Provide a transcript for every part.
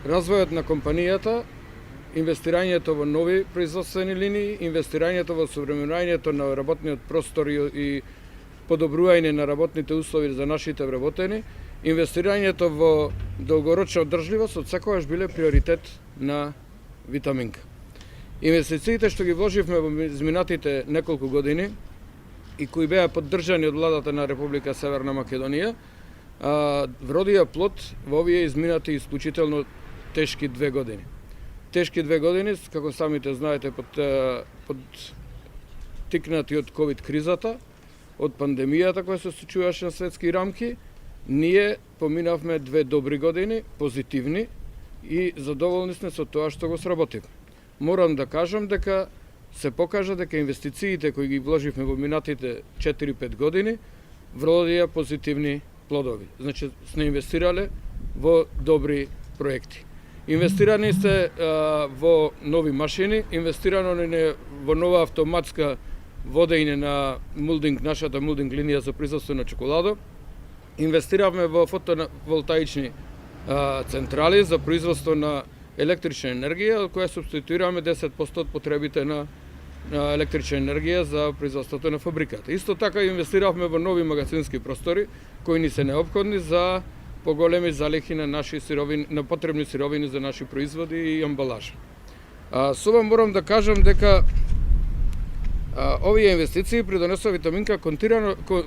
Развојот на компанијата, инвестирањето во нови производствени линии, инвестирањето во современувањето на работниот простор и подобрување на работните услови за нашите вработени, инвестирањето во долгорочна одржливост од секогаш биле приоритет на Витаминка. Инвестициите што ги вложивме во изминатите неколку години и кои беа поддржани од владата на Република Северна Македонија, вродија плод во овие изминати исклучително тешки 2 години. Тешки 2 години, како самите знаете, подтикнати од ковид кризата, од пандемијата која се случуваше на светски рамки, ние поминавме 2 добри години, позитивни и задоволни сме со тоа што го сработивме. Морам да кажам дека се покажа дека инвестициите кои ги вложивме во минатите 4-5 години вродија позитивни плодови. Значи, сме инвестирале во добри проекти. Инвестирани се во нови машини, инвестирано е во нова автоматска водење на мулдинг, нашата мулдинг линија за производство на чоколадо. Инвестиравме во фотоволтаични централи за производство на електрична енергија, која субституираме 10% од потребите на електрична енергија за производството на фабриката. Исто така инвестиравме во нови магазински простори кои ни се неопходни за поголеми залихи на наши сировини, на потребни сировини за наши производи и амбалажа. Со ова морам да кажам дека овие инвестиции придонесува Витаминка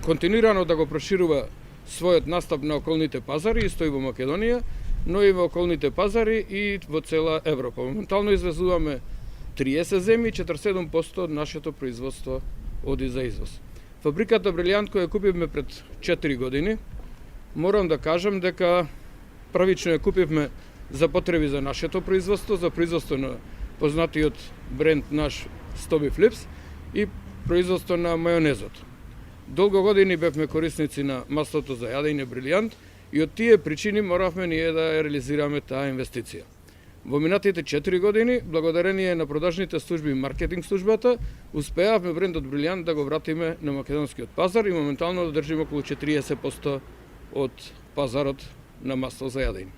континуирано да го проширува својот настап на околните пазари, исто и во Македонија, но и во околните пазари и во цела Европа. Моментално извезуваме 30 земји, 47% од нашето производство оди за извоз. Фабриката Брилијант која купивме пред 4 години, морам да кажам дека правично ја купивме за потреби за нашето производство, за производство на познатиот бренд наш Стоби Флипс и производство на мајонезот. Долго години бевме корисници на маслото за јадење Брилијант и од тие причини моравме ние да ја реализираме таа инвестиција. Во минатите 4 години, благодарение на продажните служби и маркетинг службата, успеавме брендот Брилијант да го вратиме на македонскиот пазар и моментално да држиме околу 40% од пазарот на масло за јадење.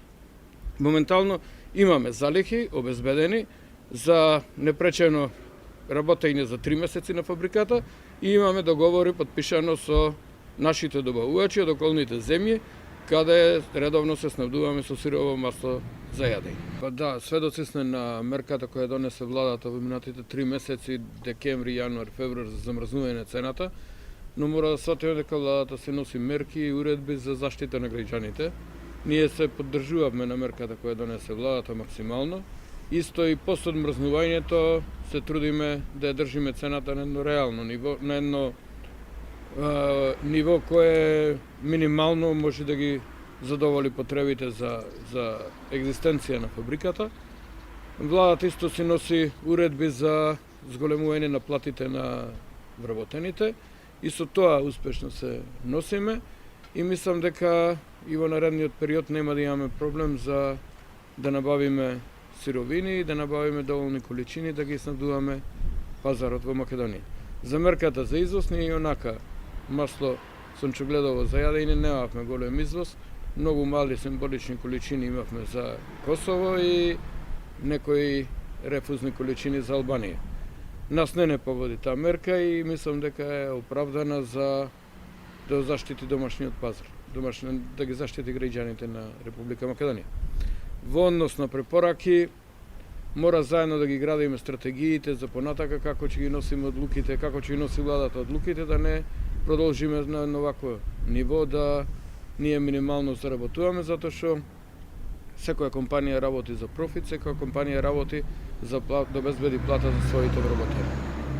Моментално имаме залихи обезбедени за непречено работење за 3 месеци на фабриката и имаме договори подпишано со нашите добавувачи од околните земји, каде редовно се снабдуваме со сирово масло за јадење. Да, сведоци сме на мерката која донесе владата во минатите 3 месеци, декември, јануар, февруар, за замрзнување на цената, но мора да сватиме дека владата се носи мерки и уредби за заштита на граѓаните. Ние се поддржувавме на мерката која донесе владата максимално. Исто и после одмрзнувањето се трудиме да ја држиме цената на едно реално ниво, на едно ниво кое минимално може да ги задоволи потребите за екзистенција на фабриката. Владата исто си носи уредби за зголемување на платите на вработените и со тоа успешно се носиме и мислам дека и во наредниот период нема да имаме проблем за да набавиме сировини и да набавиме доволни количини да ги снабдуваме пазарот во Македонија. За мерката за извоз ние и онака масло сончогледово за јадење немавме голем извоз, многу мали символични количини имавме за Косово и некои рефузни количини за Албанија. Нас не погоди таа мерка и мислам дека е оправдана за да заштити домашниот пазар, да ги заштити граѓаните на Република Македонија. Во однос на препораки, мора заедно да ги градиме стратегиите за понатака како ќе ги носиме одлуките, како ќе ги носи владата одлуките, да не продолжиме на овакво ниво, да ние минимално заработуваме, затоа што секоја компанија работи за профит, секоја компанија работи за да обезбеди плата за своите вработени.